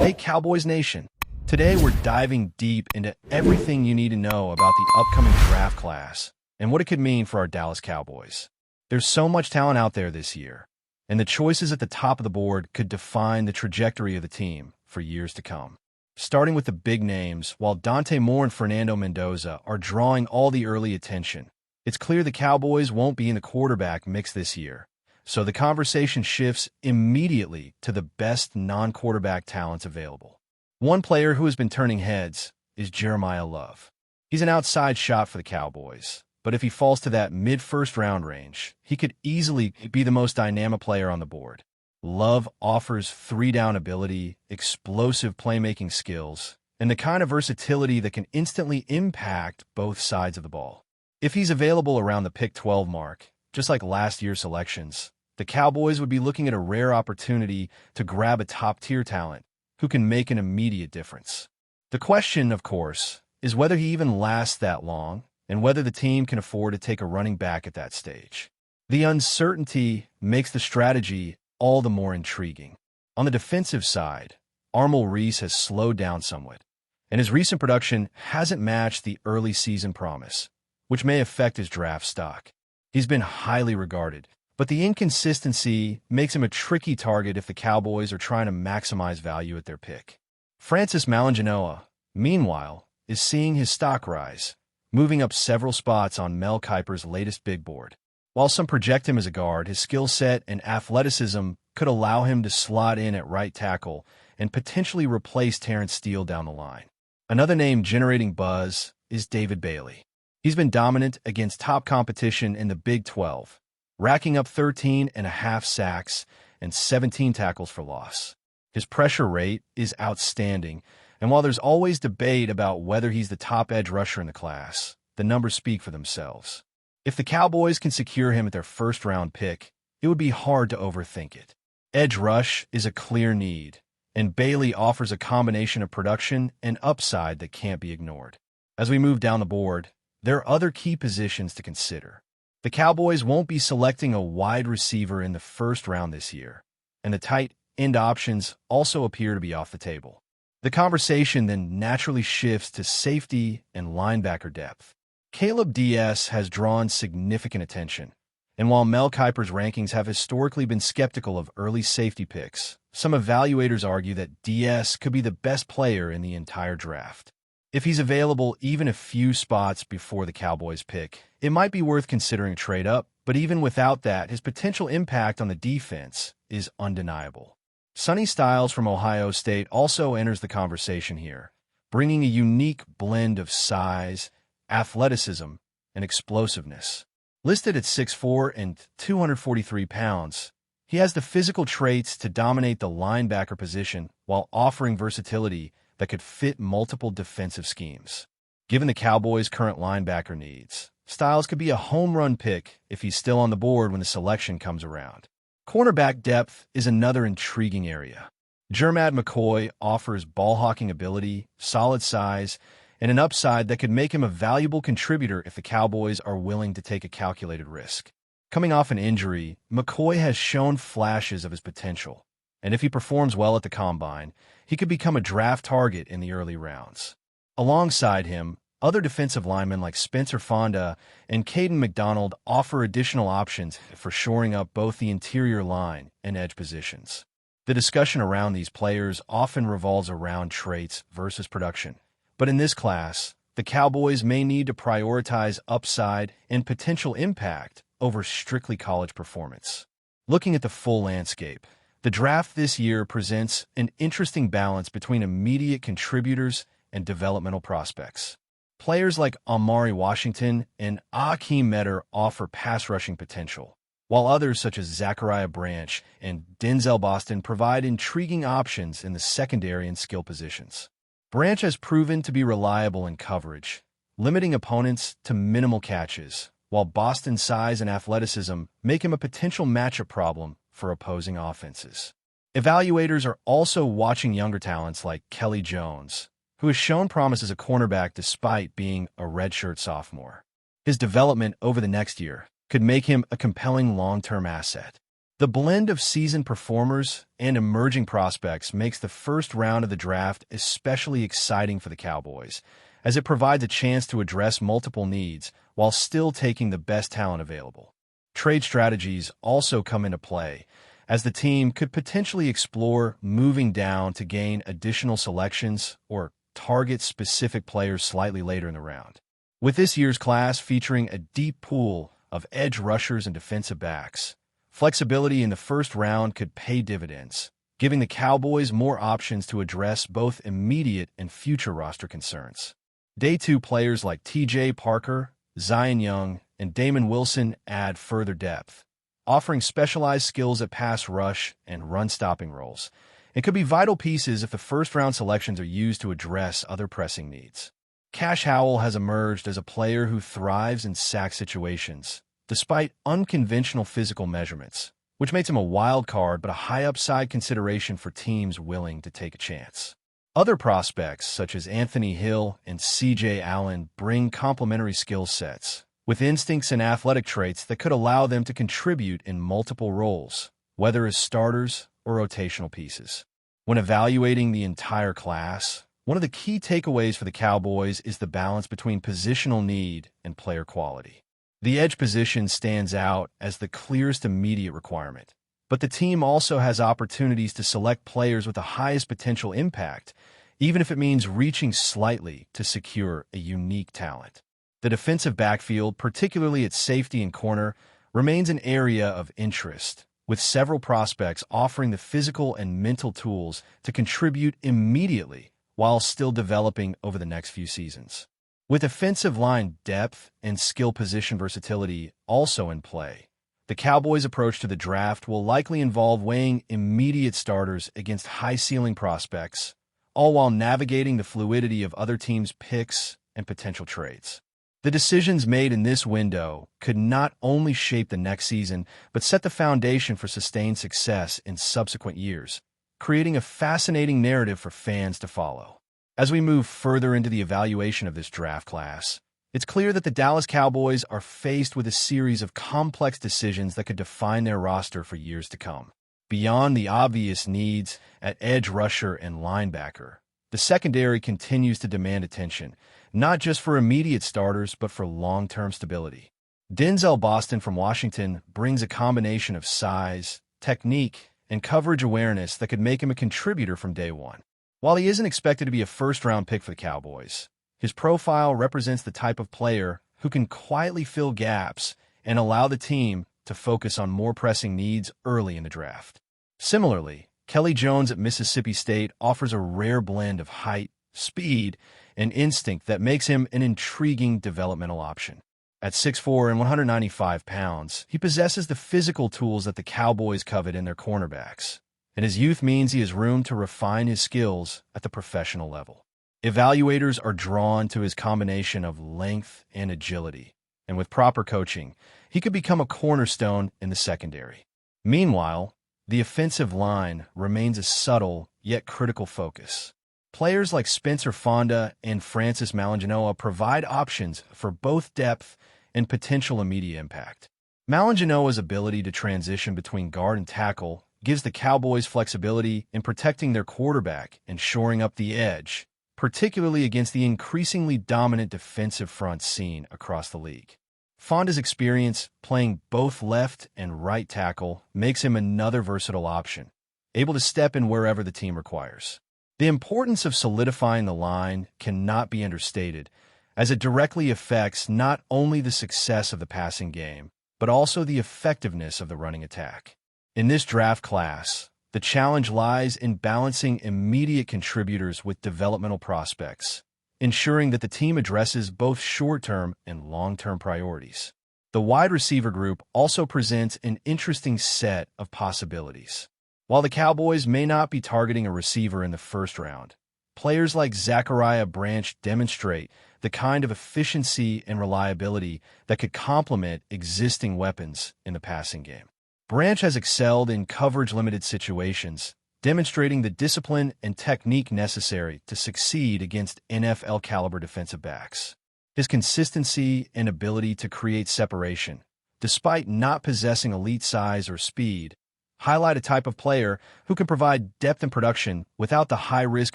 Hey Cowboys Nation! Today we're diving deep into everything you need to know about the upcoming draft class and what it could mean for our Dallas Cowboys. There's so much talent out there this year, and the choices at the top of the board could define the trajectory of the team for years to come. Starting with the big names, while Dante Moore and Fernando Mendoza are drawing all the early attention, it's clear the Cowboys won't be in the quarterback mix this year. So the conversation shifts immediately to the best non-quarterback talents available. One player who has been turning heads is Jeremiah Love. He's an outside shot for the Cowboys, but if he falls to that mid-first round range, he could easily be the most dynamic player on the board. Love offers three-down ability, explosive playmaking skills, and the kind of versatility that can instantly impact both sides of the ball. If he's available around the pick 12 mark, just like last year's selections, the Cowboys would be looking at a rare opportunity to grab a top-tier talent who can make an immediate difference. The question, of course, is whether he even lasts that long and whether the team can afford to take a running back at that stage. The uncertainty makes the strategy all the more intriguing. On the defensive side, Armel Reese has slowed down somewhat, and his recent production hasn't matched the early season promise, which may affect his draft stock. He's been highly regarded, but the inconsistency makes him a tricky target if the Cowboys are trying to maximize value at their pick. Francis Mauigoa, meanwhile, is seeing his stock rise, moving up several spots on Mel Kiper's latest big board. While some project him as a guard, his skill set and athleticism could allow him to slot in at right tackle and potentially replace Terrence Steele down the line. Another name generating buzz is David Bailey. He's been dominant against top competition in the Big 12, racking up 13.5 sacks and 17 tackles for loss. His pressure rate is outstanding, and while there's always debate about whether he's the top edge rusher in the class, the numbers speak for themselves. If the Cowboys can secure him at their first-round pick, it would be hard to overthink it. Edge rush is a clear need, and Bailey offers a combination of production and upside that can't be ignored. As we move down the board, there are other key positions to consider. The Cowboys won't be selecting a wide receiver in the first round this year, and the tight end options also appear to be off the table. The conversation then naturally shifts to safety and linebacker depth. Caleb DS has drawn significant attention, and while Mel Kiper's rankings have historically been skeptical of early safety picks, some evaluators argue that DS could be the best player in the entire draft. If he's available even a few spots before the Cowboys pick, it might be worth considering a trade-up, but even without that, his potential impact on the defense is undeniable. Sonny Styles from Ohio State also enters the conversation here, bringing a unique blend of size, athleticism, and explosiveness. Listed at 6'4" and 243 pounds, he has the physical traits to dominate the linebacker position while offering versatility that could fit multiple defensive schemes. Given the Cowboys' current linebacker needs, Styles could be a home run pick if he's still on the board when the selection comes around. Cornerback depth is another intriguing area. Jermad McCoy offers ball-hawking ability, solid size, and an upside that could make him a valuable contributor if the Cowboys are willing to take a calculated risk. Coming off an injury, McCoy has shown flashes of his potential, and if he performs well at the Combine, he could become a draft target in the early rounds. Alongside him, other defensive linemen like Spencer Fonda and Caden McDonald offer additional options for shoring up both the interior line and edge positions. The discussion around these players often revolves around traits versus production, but in this class, the Cowboys may need to prioritize upside and potential impact over strictly college performance. Looking at the full landscape, the draft this year presents an interesting balance between immediate contributors and developmental prospects. Players like Amari Washington and Akeem Metter offer pass-rushing potential, while others such as Zachariah Branch and Denzel Boston provide intriguing options in the secondary and skill positions. Branch has proven to be reliable in coverage, limiting opponents to minimal catches, while Boston's size and athleticism make him a potential matchup problem for opposing offenses. Evaluators are also watching younger talents like Kelly Jones, who has shown promise as a cornerback despite being a redshirt sophomore. His development over the next year could make him a compelling long-term asset. The blend of seasoned performers and emerging prospects makes the first round of the draft especially exciting for the Cowboys, as it provides a chance to address multiple needs while still taking the best talent available. Trade strategies also come into play, as the team could potentially explore moving down to gain additional selections or target specific players slightly later in the round. With this year's class featuring a deep pool of edge rushers and defensive backs, flexibility in the first round could pay dividends, giving the Cowboys more options to address both immediate and future roster concerns. Day 2 players like T.J. Parker, Zion Young, and Damon Wilson add further depth, offering specialized skills at pass rush and run-stopping roles, and could be vital pieces if the first-round selections are used to address other pressing needs. Cash Howell has emerged as a player who thrives in sack situations, despite unconventional physical measurements, which makes him a wild card but a high-upside consideration for teams willing to take a chance. Other prospects, such as Anthony Hill and C.J. Allen, bring complementary skill sets, with instincts and athletic traits that could allow them to contribute in multiple roles, whether as starters or rotational pieces. When evaluating the entire class, one of the key takeaways for the Cowboys is the balance between positional need and player quality. The edge position stands out as the clearest immediate requirement, but the team also has opportunities to select players with the highest potential impact, even if it means reaching slightly to secure a unique talent. The defensive backfield, particularly at safety and corner, remains an area of interest, with several prospects offering the physical and mental tools to contribute immediately while still developing over the next few seasons. With offensive line depth and skill position versatility also in play, the Cowboys' approach to the draft will likely involve weighing immediate starters against high-ceiling prospects, all while navigating the fluidity of other teams' picks and potential trades. The decisions made in this window could not only shape the next season, but set the foundation for sustained success in subsequent years, creating a fascinating narrative for fans to follow. As we move further into the evaluation of this draft class, it's clear that the Dallas Cowboys are faced with a series of complex decisions that could define their roster for years to come. Beyond the obvious needs at edge rusher and linebacker, the secondary continues to demand attention, not just for immediate starters, but for long-term stability. Denzel Boston from Washington brings a combination of size, technique, and coverage awareness that could make him a contributor from day one. While he isn't expected to be a first-round pick for the Cowboys, his profile represents the type of player who can quietly fill gaps and allow the team to focus on more pressing needs early in the draft. Similarly, Kelly Jones at Mississippi State offers a rare blend of height, speed, and instinct that makes him an intriguing developmental option. At 6'4" and 195 pounds, he possesses the physical tools that the Cowboys covet in their cornerbacks, and his youth means he has room to refine his skills at the professional level. Evaluators are drawn to his combination of length and agility, and with proper coaching, he could become a cornerstone in the secondary. Meanwhile, the offensive line remains a subtle yet critical focus. Players like Spencer Fonda and Francis Malanginoa provide options for both depth and potential immediate impact. Malanginoa's ability to transition between guard and tackle gives the Cowboys flexibility in protecting their quarterback and shoring up the edge, particularly against the increasingly dominant defensive front seen across the league. Fonda's experience playing both left and right tackle makes him another versatile option, able to step in wherever the team requires. The importance of solidifying the line cannot be understated, as it directly affects not only the success of the passing game, but also the effectiveness of the running attack. In this draft class, the challenge lies in balancing immediate contributors with developmental prospects, ensuring that the team addresses both short-term and long-term priorities. The wide receiver group also presents an interesting set of possibilities. While the Cowboys may not be targeting a receiver in the first round, players like Zachariah Branch demonstrate the kind of efficiency and reliability that could complement existing weapons in the passing game. Branch has excelled in coverage-limited situations, demonstrating the discipline and technique necessary to succeed against NFL-caliber defensive backs. His consistency and ability to create separation, despite not possessing elite size or speed, highlight a type of player who can provide depth and production without the high-risk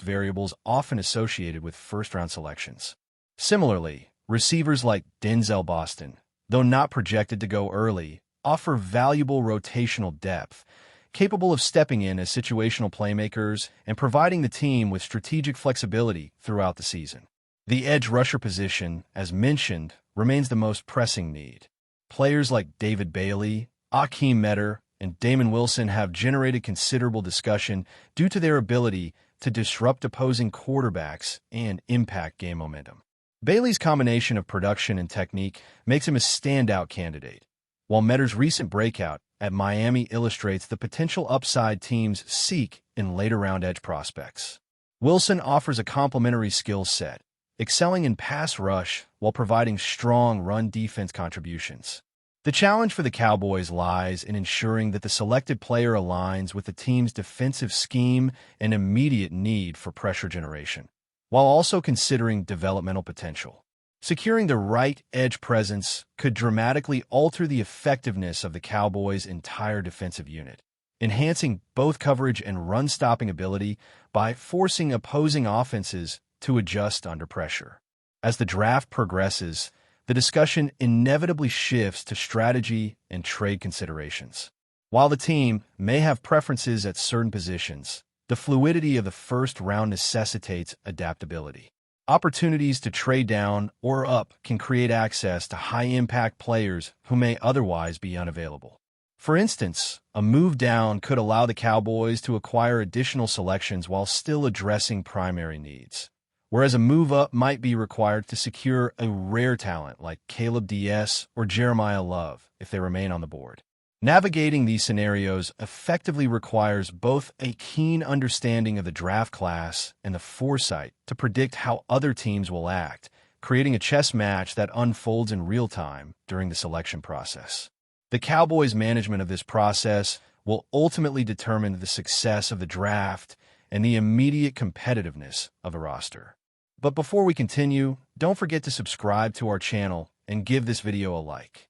variables often associated with first-round selections. Similarly, receivers like Denzel Boston, though not projected to go early, offer valuable rotational depth, capable of stepping in as situational playmakers and providing the team with strategic flexibility throughout the season. The edge rusher position, as mentioned, remains the most pressing need. Players like David Bailey, Akeem Metter, and Damon Wilson have generated considerable discussion due to their ability to disrupt opposing quarterbacks and impact game momentum. Bailey's combination of production and technique makes him a standout candidate, while Metter's recent breakout at Miami illustrates the potential upside teams seek in later-round edge prospects. Wilson offers a complementary skill set, excelling in pass rush while providing strong run defense contributions. The challenge for the Cowboys lies in ensuring that the selected player aligns with the team's defensive scheme and immediate need for pressure generation, while also considering developmental potential. Securing the right edge presence could dramatically alter the effectiveness of the Cowboys' entire defensive unit, enhancing both coverage and run-stopping ability by forcing opposing offenses to adjust under pressure. As the draft progresses, the discussion inevitably shifts to strategy and trade considerations. While the team may have preferences at certain positions, the fluidity of the first round necessitates adaptability. Opportunities to trade down or up can create access to high-impact players who may otherwise be unavailable. For instance, a move down could allow the Cowboys to acquire additional selections while still addressing primary needs, whereas a move up might be required to secure a rare talent like Caleb DS or Jeremiah Love if they remain on the board. Navigating these scenarios effectively requires both a keen understanding of the draft class and the foresight to predict how other teams will act, creating a chess match that unfolds in real time during the selection process. The Cowboys' management of this process will ultimately determine the success of the draft and the immediate competitiveness of the roster. But before we continue, don't forget to subscribe to our channel and give this video a like.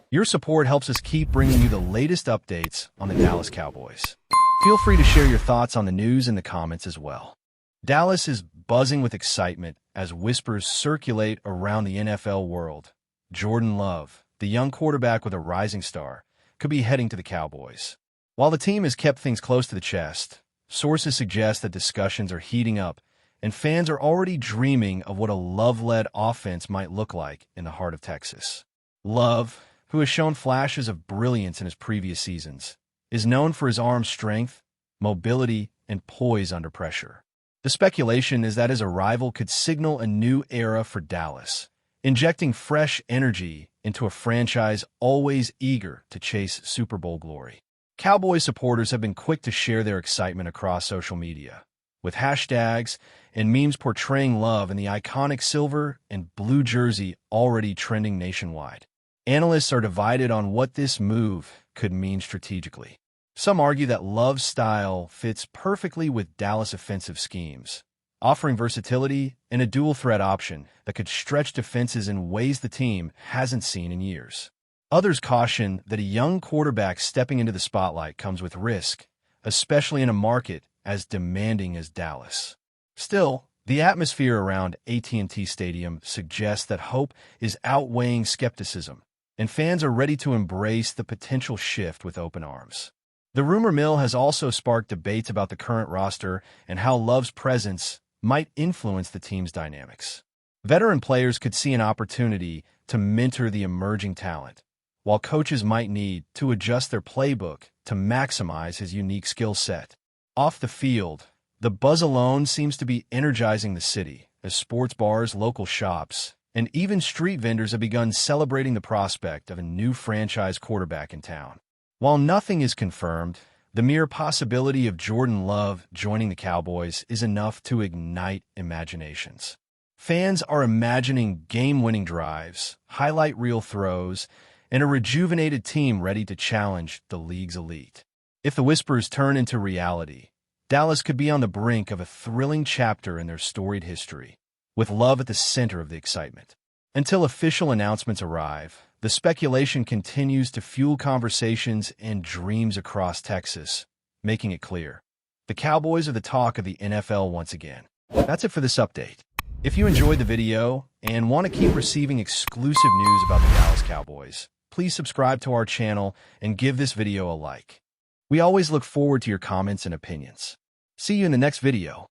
Your support helps us keep bringing you the latest updates on the Dallas Cowboys. Feel free to share your thoughts on the news in the comments as well. Dallas is buzzing with excitement as whispers circulate around the NFL world. Jordan Love, the young quarterback with a rising star, could be heading to the Cowboys. While the team has kept things close to the chest, sources suggest that discussions are heating up and fans are already dreaming of what a Love-led offense might look like in the heart of Texas. Love, who has shown flashes of brilliance in his previous seasons, is known for his arm strength, mobility, and poise under pressure. The speculation is that his arrival could signal a new era for Dallas, injecting fresh energy into a franchise always eager to chase Super Bowl glory. Cowboys supporters have been quick to share their excitement across social media, with hashtags and memes portraying Love in the iconic silver and blue jersey already trending nationwide. Analysts are divided on what this move could mean strategically. Some argue that Love's style fits perfectly with Dallas' offensive schemes, offering versatility and a dual-threat option that could stretch defenses in ways the team hasn't seen in years. Others caution that a young quarterback stepping into the spotlight comes with risk, especially in a market as demanding as Dallas. Still, the atmosphere around AT&T Stadium suggests that hope is outweighing skepticism, and fans are ready to embrace the potential shift with open arms. The rumor mill has also sparked debates about the current roster and how Love's presence might influence the team's dynamics. Veteran players could see an opportunity to mentor the emerging talent, while coaches might need to adjust their playbook to maximize his unique skill set. Off the field, the buzz alone seems to be energizing the city, as sports bars, local shops, and even street vendors have begun celebrating the prospect of a new franchise quarterback in town. While nothing is confirmed, the mere possibility of Jordan Love joining the Cowboys is enough to ignite imaginations. Fans are imagining game-winning drives, highlight reel throws, and a rejuvenated team ready to challenge the league's elite. If the whispers turn into reality, Dallas could be on the brink of a thrilling chapter in their storied history, with Love at the center of the excitement. Until official announcements arrive, The speculation continues to fuel conversations and dreams across Texas, making it clear the Cowboys are the talk of the NFL once again. That's it for this update. If you enjoyed the video and want to keep receiving exclusive news about the Dallas Cowboys, please subscribe to our channel and give this video a like. We always look forward to your comments and opinions. See you in the next video.